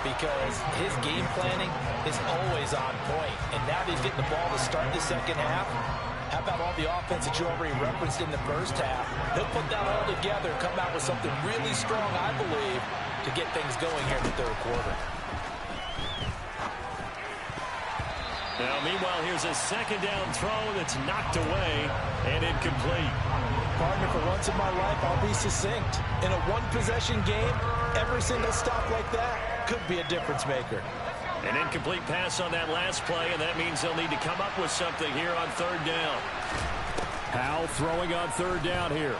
because his game planning is always on point. And now that he's getting the ball to start the second half, how about all the offense that you already referenced in the first half? He'll put that all together and come out with something really strong, I believe, to get things going here in the third quarter. Now, meanwhile, here's a second down throw that's knocked away and incomplete. Partner, for once in my life, I'll be succinct. In a one-possession game, every single stop like that could be a difference maker. An incomplete pass on that last play, and that means they'll need to come up with something here on third down. Howell throwing on third down here.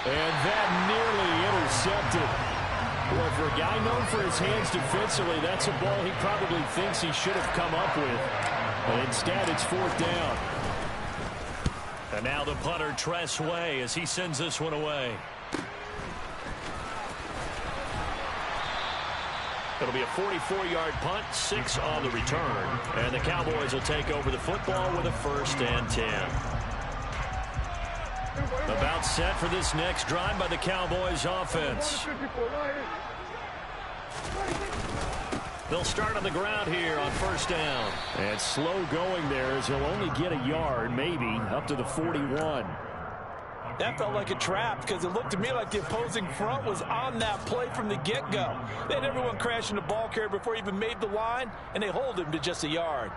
And that nearly intercepted. Well, for a guy known for his hands defensively, that's a ball he probably thinks he should have come up with. But instead, it's fourth down. And now the punter, Tress Way, as he sends this one away. It'll be a 44-yard punt, 6 on the return. And the Cowboys will take over the football with a 1st and 10. About set for this next drive by the Cowboys offense. They'll start on the ground here on 1st down. And slow going there as he'll only get a yard, maybe, up to the 41. That felt like a trap because it looked to me like the opposing front was on that play from the get-go. They had everyone crashing the ball carrier before he even made the line, and they hold him to just a yard.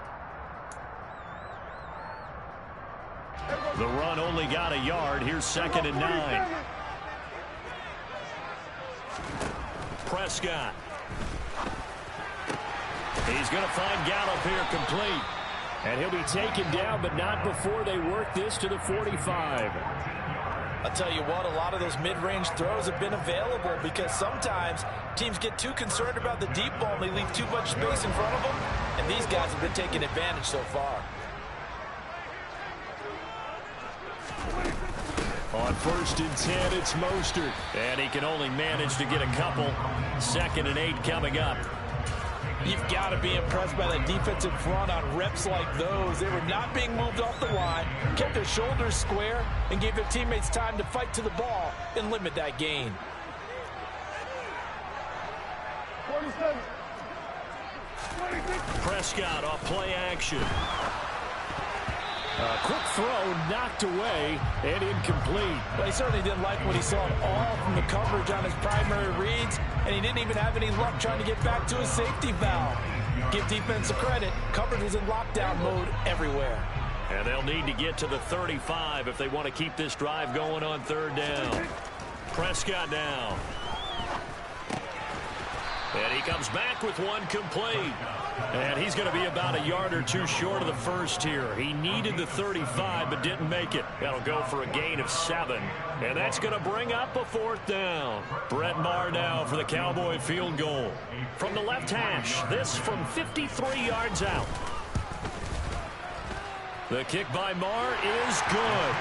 The run only got a yard. Here's 2nd and 9. Prescott. He's going to find Gallup here complete. And he'll be taken down, but not before they work this to the 45. I'll tell you what, a lot of those mid-range throws have been available because sometimes teams get too concerned about the deep ball and they leave too much space in front of them, and these guys have been taking advantage so far. On 1st and 10, it's Mostert. And he can only manage to get a couple. 2nd and 8 coming up. You've got to be impressed by that defensive front on reps like those. They were not being moved off the line, kept their shoulders square, and gave their teammates time to fight to the ball and limit that gain. Prescott off play action. A quick throw knocked away and incomplete. But he certainly didn't like what he saw at all from the coverage on his primary reads, and he didn't even have any luck trying to get back to his safety valve. Give defense credit. Coverage was in lockdown mode everywhere. And they'll need to get to the 35 if they want to keep this drive going on 3rd down. Prescott down. And he comes back with one complete. And he's going to be about a yard or two short of the first here. He needed the 35 but didn't make it. That'll go for a gain of 7. And that's going to bring up a 4th down. Brett Maher now for the Cowboy field goal. From the left hash, this from 53 yards out. The kick by Maher is good.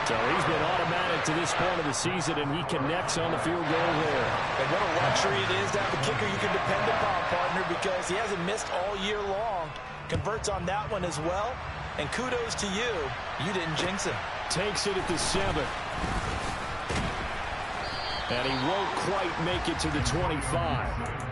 So he's been automatic to this point of the season, and he connects on the field goal there. And what a luxury it is to have a kicker you can depend upon, partner, because he hasn't missed all year long. Converts on that one as well. And kudos to you. You didn't jinx him. Takes it at the 7. And he won't quite make it to the 25.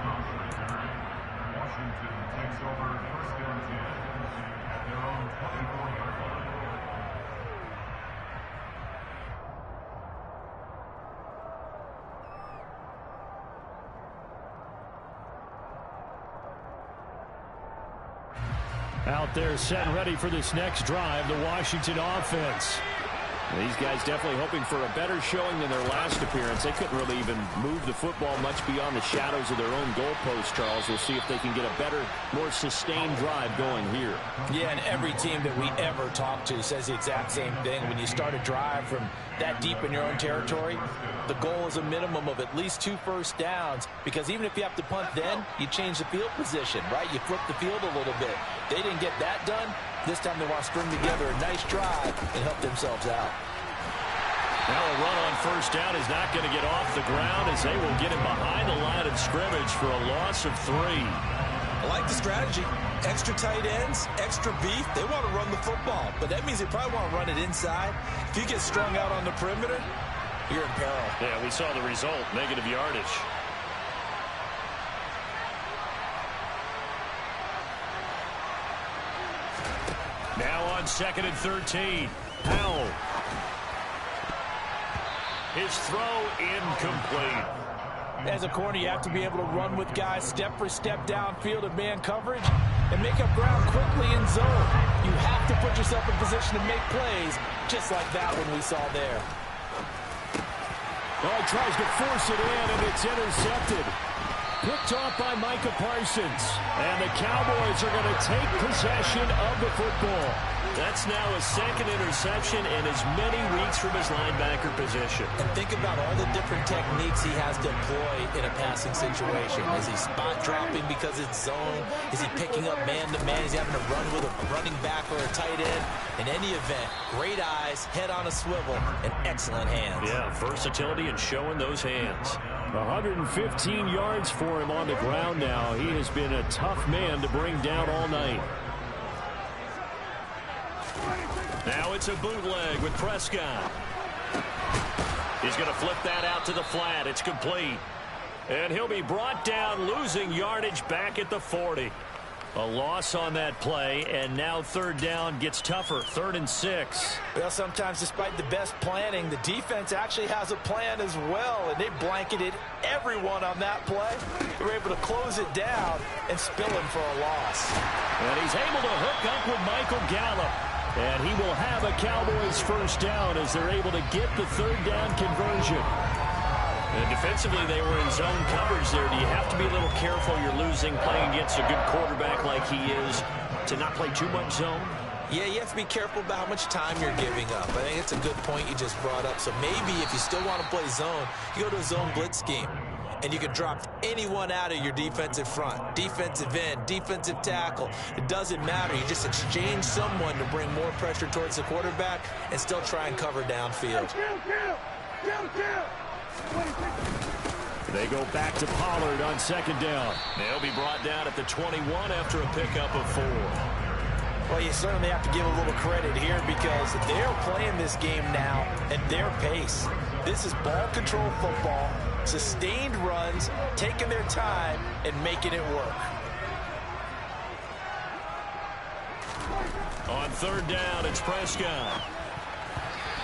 Out there set and ready for this next drive, the Washington offense. These guys definitely hoping for a better showing than their last appearance. They couldn't really even move the football much beyond the shadows of their own goalpost, Charles. We'll see if they can get a better, more sustained drive going here. Yeah, and every team that we ever talk to says the exact same thing. When you start a drive from that deep in your own territory, the goal is a minimum of at least 2 first downs, because even if you have to punt then, you change the field position, right? You flip the field a little bit. They didn't get that done. This time they want to string together a nice drive and help themselves out. Now a run on first down is not going to get off the ground as they will get him behind the line of scrimmage for a loss of 3. I like the strategy. Extra tight ends, extra beef. They want to run the football, but that means they probably want to run it inside. If you get strung out on the perimeter, you're in peril. Yeah, we saw the result, negative yardage. Now on 2nd and 13. Howell. His throw incomplete. As a corner, you have to be able to run with guys step for step downfield in man coverage and make up ground quickly in zone. You have to put yourself in position to make plays, just like that one we saw there. Oh, he tries to force it in, and it's intercepted. Picked off by Micah Parsons. And the Cowboys are going to take possession of the football. That's now a 2nd interception in as many weeks from his linebacker position. And think about all the different techniques he has to employ in a passing situation. Is he spot dropping because it's zone? Is he picking up man-to-man? Is he having to run with a running back or a tight end? In any event, great eyes, head on a swivel, and excellent hands. Yeah, versatility and showing those hands. 115 yards for him on the ground now. He has been a tough man to bring down all night. Now it's a bootleg with Prescott. He's going to flip that out to the flat. It's complete. And he'll be brought down, losing yardage back at the 40. A loss on that play, and now 3rd down gets tougher. 3rd and 6. Well, sometimes despite the best planning, the defense actually has a plan as well, and they blanketed everyone on that play. They were able to close it down and spill him for a loss. And he's able to hook up with Michael Gallup. And he will have a Cowboys 1st down as they're able to get the 3rd down conversion. And defensively, they were in zone coverage there. Do you have to be a little careful you're losing playing against a good quarterback like he is to not play too much zone? Yeah, you have to be careful about how much time you're giving up. I think it's a good point you just brought up. So maybe if you still want to play zone, you go to a zone blitz scheme. And you can drop anyone out of your defensive front, defensive end, defensive tackle. It doesn't matter. You just exchange someone to bring more pressure towards the quarterback and still try and cover downfield. They go back to Pollard on 2nd down. They'll be brought down at the 21 after a pickup of 4. Well, you certainly have to give a little credit here because they're playing this game now at their pace. This is ball control football, sustained runs, taking their time, and making it work. On 3rd down, it's Prescott.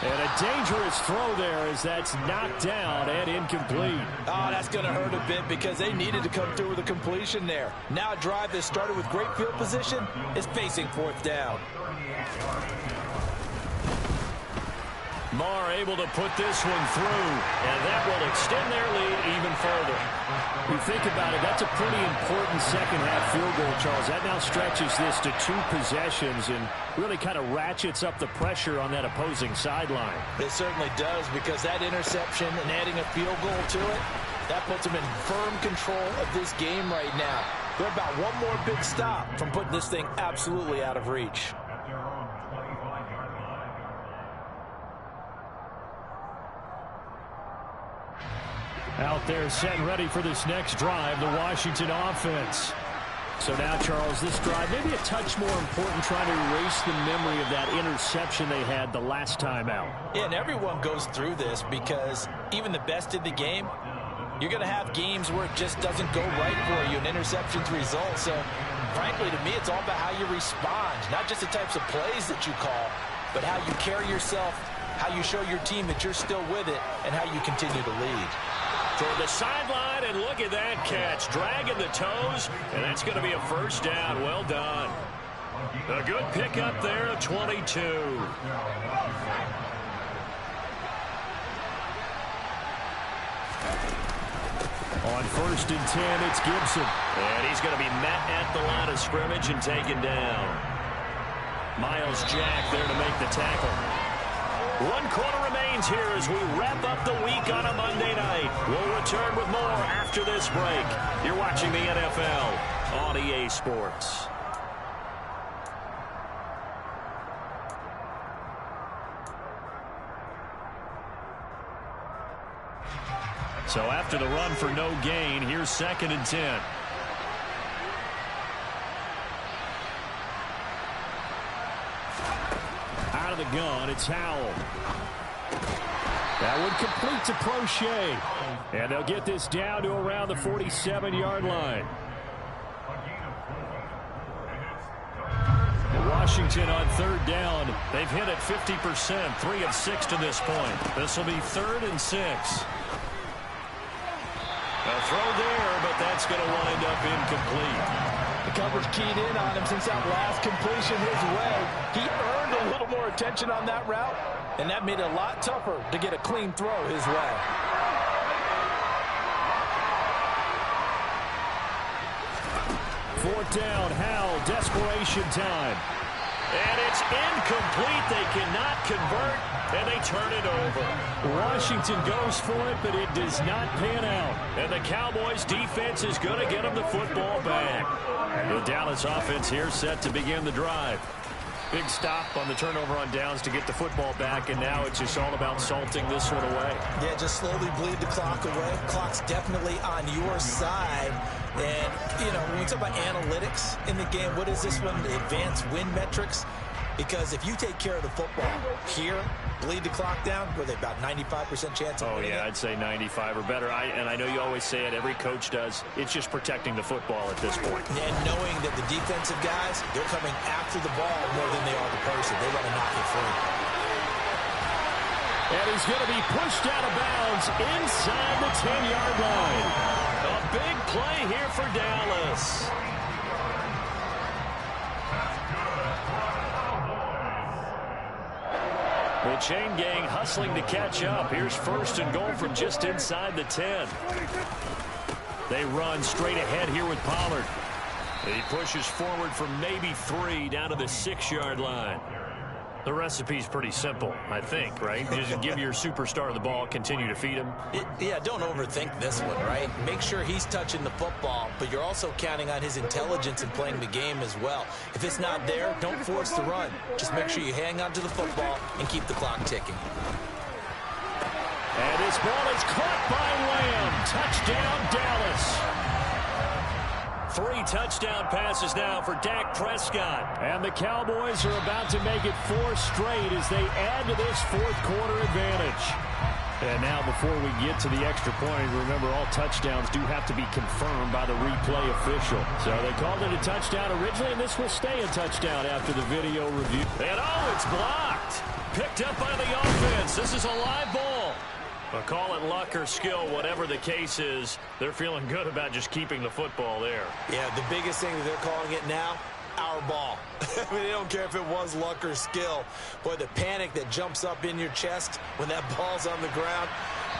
And a dangerous throw there as that's knocked down and incomplete. Oh, that's going to hurt a bit because they needed to come through with a completion there. Now a drive that started with great field position is facing 4th down. Marr able to put this one through, and that will extend their lead even further. You think about it, that's a pretty important second-half field goal, Charles. That now stretches this to 2 possessions and really kind of ratchets up the pressure on that opposing sideline. It certainly does because that interception and adding a field goal to it, that puts them in firm control of this game right now. They're about one more big stop from putting this thing absolutely out of reach. Out there set and ready for this next drive, the Washington offense. So now, Charles, this drive maybe a touch more important, trying to erase the memory of that interception they had the last time out. Yeah, and everyone goes through this because even the best in the game, you're going to have games where it just doesn't go right for you, and interceptions result. So, frankly, to me, it's all about how you respond, not just the types of plays that you call, but how you carry yourself, how you show your team that you're still with it, and how you continue to lead. Toward the sideline, and look at that catch. Dragging the toes, and that's going to be a 1st down. Well done. A good pickup there of 22. On 1st and 10, it's Gibson. And he's going to be met at the line of scrimmage and taken down. Myles Jack there to make the tackle. 1 quarter remains here as we wrap up the week on a Monday night. We'll return with more after this break. You're watching the NFL on EA Sports. So after the run for no gain, here's 2nd and 10. Out of the gun, it's Howell. That would complete to Prochet. And they'll get this down to around the 47-yard line. Washington on third down. They've hit it 50%, 3 of 6 to this point. This will be 3rd and 6. A throw there, but that's going to wind up incomplete. The coverage keyed in on him since that last completion his way. He earned a little more attention on that route, and that made it a lot tougher to get a clean throw his way. Fourth down, Howell, desperation time. And it's incomplete. They cannot convert, and they turn it over. Washington goes for it, but it does not pan out. And the Cowboys' defense is going to get them the football back. The Dallas offense here set to begin the drive. Big stop on the turnover on downs to get the football back, and now it's just all about salting this one away. Yeah, just slowly bleed the clock away. Clock's definitely on your side. And, you know, when we talk about analytics in the game, what is this one? Advanced win metrics? Because if you take care of the football here, bleed the clock down, were they about 95% chance of winning? Oh, yeah, it? I'd say 95 or better. And I know you always say it, every coach does. It's just protecting the football at this point. And knowing that the defensive guys, they're coming after the ball more than they are the person. They want to knock it free. And he's going to be pushed out of bounds inside the 10-yard line. A big play here for Dallas. The chain gang hustling to catch up. Here's 1st and goal from just inside the 10. They run straight ahead here with Pollard. He pushes forward from maybe 3 down to the 6-yard line. The recipe's pretty simple, I think, right? Just give your superstar the ball, continue to feed him. Yeah, don't overthink this one, right? Make sure he's touching the football, but you're also counting on his intelligence in playing the game as well. If it's not there, don't force the run. Just make sure you hang on to the football and keep the clock ticking. And this ball is caught by Lamb. Touchdown, Dallas. 3 touchdown passes now for Dak Prescott. And the Cowboys are about to make it 4 straight as they add to this 4th quarter advantage. And now before we get to the extra point, remember all touchdowns do have to be confirmed by the replay official. So they called it a touchdown originally, and this will stay a touchdown after the video review. And oh, it's blocked. Picked up by the offense. This is a live ball. But call it luck or skill, whatever the case is, they're feeling good about just keeping the football there. Yeah, the biggest thing that they're calling it now, our ball. I mean, they don't care if it was luck or skill. Boy, the panic that jumps up in your chest when that ball's on the ground,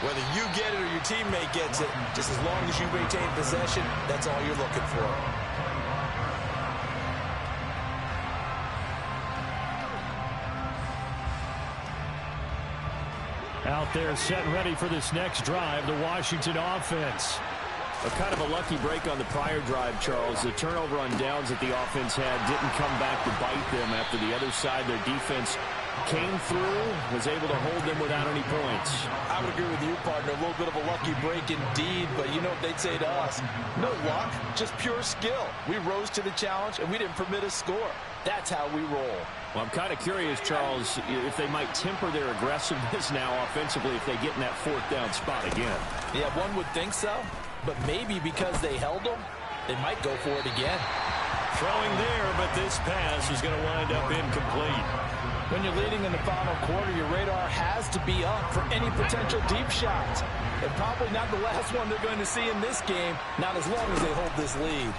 whether you get it or your teammate gets it, just as long as you retain possession, that's all you're looking for. Out there set and ready for this next drive, the Washington offense. A kind of a lucky break on the prior drive, Charles. The turnover on downs that the offense had didn't come back to bite them after the other side. Their defense came through, was able to hold them without any points. I would agree with you, partner. A little bit of a lucky break indeed, but you know what they'd say to us? No luck, just pure skill. We rose to the challenge, and we didn't permit a score. That's how we roll. Well, I'm kind of curious, Charles, if they might temper their aggressiveness now offensively if they get in that 4th down spot again. Yeah, one would think so, but maybe because they held them, they might go for it again. Throwing there, but this pass is going to wind up incomplete. When you're leading in the final quarter, your radar has to be up for any potential deep shots. And probably not the last one they're going to see in this game, not as long as they hold this lead.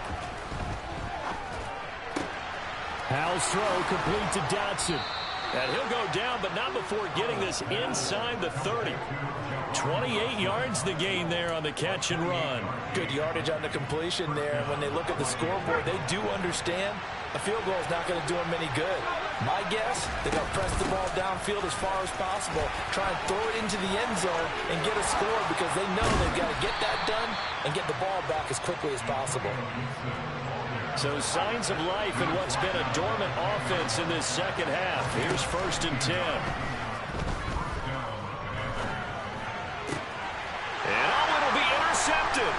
Howell's throw complete to Dotson. And he'll go down, but not before getting this inside the 30. 28 yards the gain there on the catch and run. Good yardage on the completion there. When they look at the scoreboard, they do understand a field goal is not going to do them any good. My guess, they're going to press the ball downfield as far as possible, try and throw it into the end zone and get a score because they know they've got to get that done and get the ball back as quickly as possible. So signs of life in what's been a dormant offense in this second half. Here's 1st and 10. And oh, it'll be intercepted.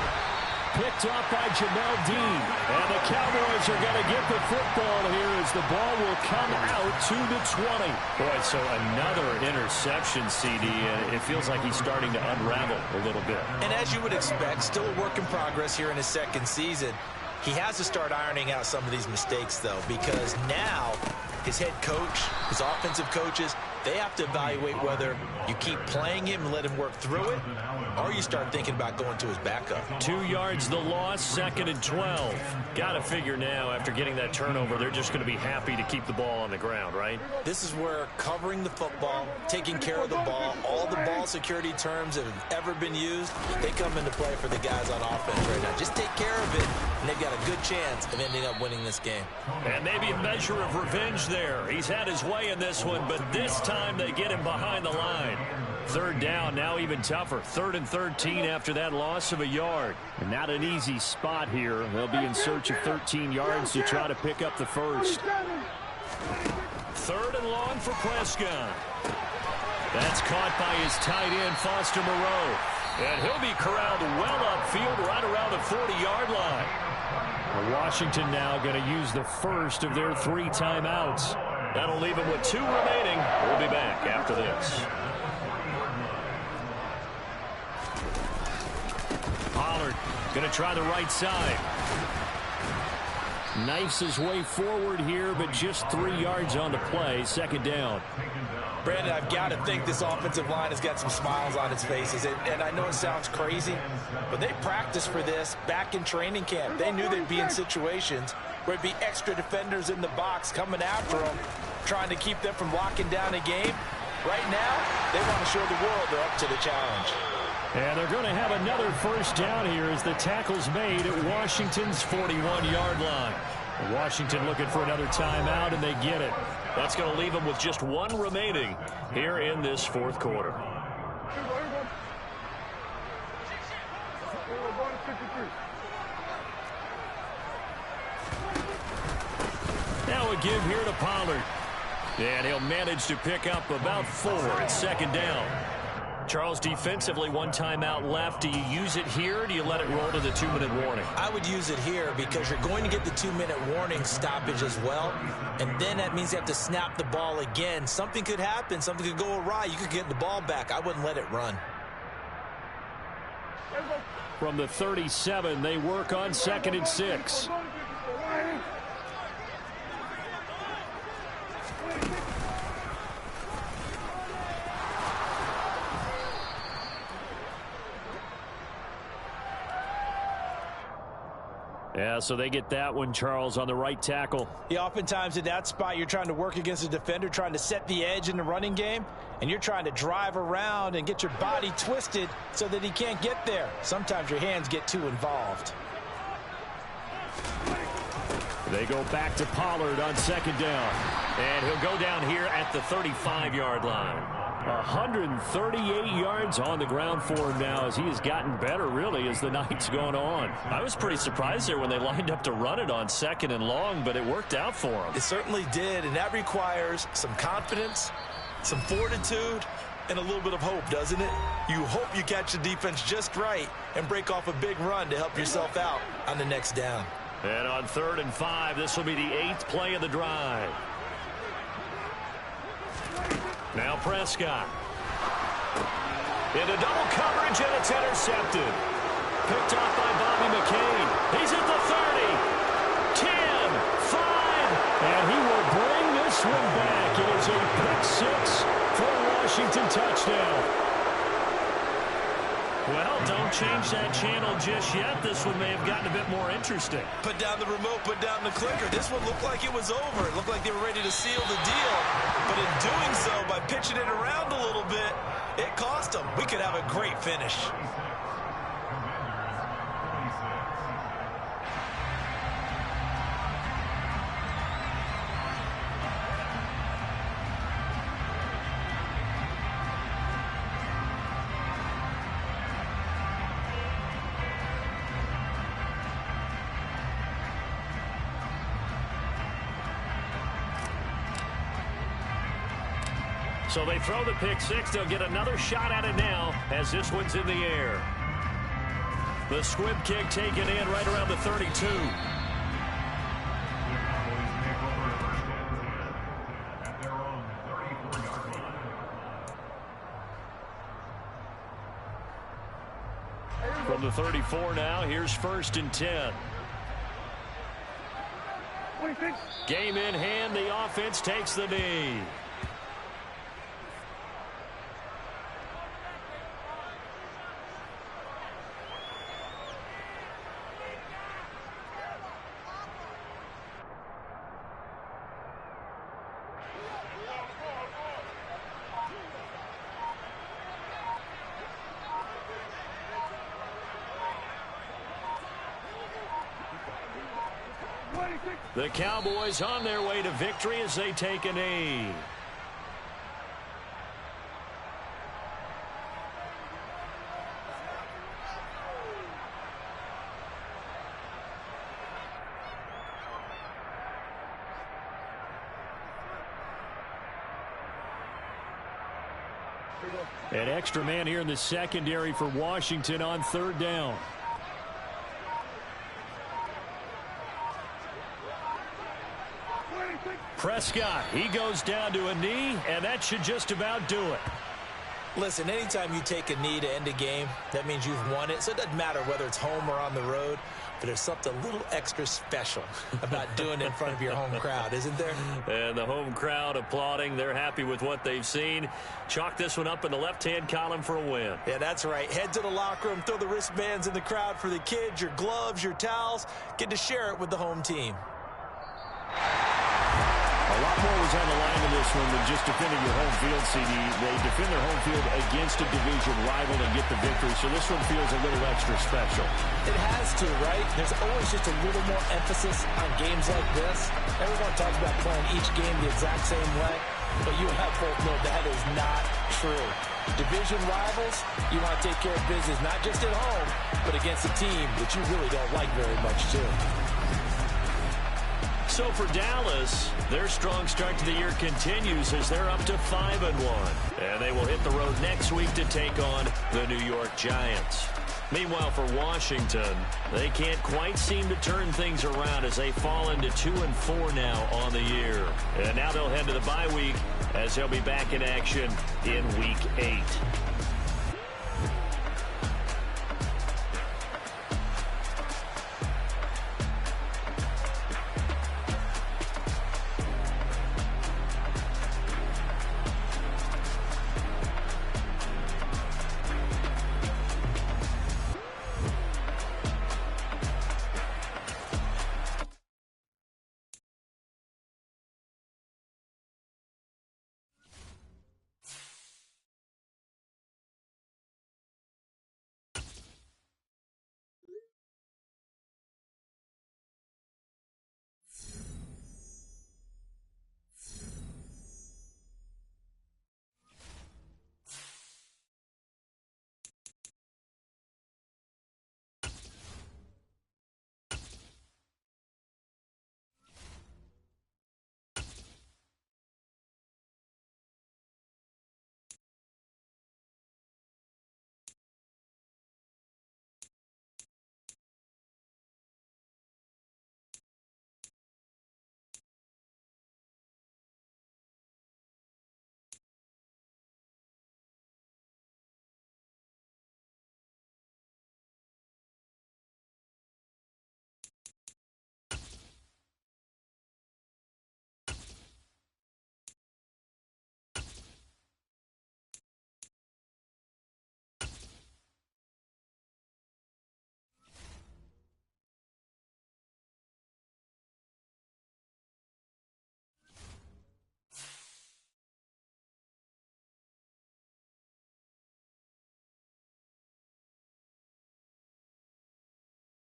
Picked off by Jamel Dean. And the Cowboys are going to get the football here as the ball will come out to the 20. Boy, so another interception, CD. And it feels like he's starting to unravel a little bit. And as you would expect, still a work in progress here in his second season. He has to start ironing out some of these mistakes, though, because now his head coach, his offensive coaches, they have to evaluate whether you keep playing him and let him work through it, or you start thinking about going to his backup. 2 yards the loss, 2nd and 12. Got to figure now, after getting that turnover, they're just going to be happy to keep the ball on the ground, right? This is where covering the football, taking care of the ball, all the ball security terms that have ever been used, they come into play for the guys on offense right now. Just take care of it, and they've got a good chance of ending up winning this game. And maybe a measure of revenge there. He's had his way in this one, but this time they get him behind the line. 3rd down, now even tougher. 3rd and 13 after that loss of a yard. And not an easy spot here. They'll be in search of 13 yards to try to pick up the first. 3rd and long for Prescott. That's caught by his tight end, Foster Moreau. And he'll be corralled well upfield right around the 40-yard line. Well, Washington now going to use the first of their 3 timeouts. That'll leave them with 2 remaining. We'll be back after this. Pollard going to try the right side. Knifes his way forward here, but just 3 yards on the play. 2nd down. Brandon, I've got to think this offensive line has got some smiles on its faces. And I know it sounds crazy, but they practiced for this back in training camp. They knew they'd be in situations where it'd be extra defenders in the box coming after them, trying to keep them from locking down a game. Right now, they want to show the world they're up to the challenge. And they're going to have another first down here as the tackle's made at Washington's 41-yard line. Washington looking for another timeout, and they get it. That's going to leave them with just 1 remaining here in this 4th quarter. Now a give here to Pollard. And he'll manage to pick up about 4 at 2nd down. Charles, defensively, 1 timeout left. Do you use it here, or do you let it roll to the 2-minute warning? I would use it here because you're going to get the 2-minute warning stoppage as well. And then that means you have to snap the ball again. Something could happen. Something could go awry. You could get the ball back. I wouldn't let it run. From the 37, they work on 2nd and 6. Yeah, so they get that one, Charles, on the right tackle. Yeah, oftentimes in that spot, you're trying to work against a defender, trying to set the edge in the running game, and you're trying to drive around and get your body twisted so that he can't get there. Sometimes your hands get too involved. They go back to Pollard on 2nd down. And he'll go down here at the 35-yard line. 138 yards on the ground for him now as he has gotten better, really, as the night's gone on. I was pretty surprised there when they lined up to run it on 2nd and long, but it worked out for him. It certainly did, and that requires some confidence, some fortitude, and a little bit of hope, doesn't it? You hope you catch the defense just right and break off a big run to help yourself out on the next down. And on 3rd and 5, this will be the 8th play of the drive. Now Prescott. Into double coverage, and it's intercepted. Picked off by Bobby McCain. He's at the 30, 10, 5, and he will bring this one back. It is a pick 6 for a Washington touchdown. Well, don't change that channel just yet. This one may have gotten a bit more interesting. Put down the remote, put down the clicker. This one looked like it was over. It looked like they were ready to seal the deal. But in doing so, by pitching it around a little bit, it cost them. We could have a great finish. So they throw the pick 6. They'll get another shot at it now as this one's in the air. The squib kick taken in right around the 32. From the 34 now, here's 1st and 10. Game in hand, the offense takes the knee. The Cowboys on their way to victory as they take a knee. An extra man here in the secondary for Washington on third down. Prescott, he goes down to a knee, and that should just about do it. Listen, anytime you take a knee to end a game, that means you've won it. So it doesn't matter whether it's home or on the road, but there's something a little extra special about doing it in front of your home crowd, isn't there? And the home crowd applauding. They're happy with what they've seen. Chalk this one up in the left-hand column for a win. Yeah, that's right. Head to the locker room, throw the wristbands in the crowd for the kids, your gloves, your towels. Get to share it with the home team. A lot more was on the line in this one than just defending your home field, CD. They defend their home field against a division rival and get the victory, so this one feels a little extra special. It has to, right? There's always just a little more emphasis on games like this. Everyone talks about playing each game the exact same way, but you and I both know that is not true. Division rivals, you want to take care of business not just at home, but against a team that you really don't like very much, too. So for Dallas, their strong start to the year continues as they're up to 5-1. And they will hit the road next week to take on the New York Giants. Meanwhile, for Washington, they can't quite seem to turn things around as they fall into 2-4 now on the year. And now they'll head to the bye week as they'll be back in action in Week 8.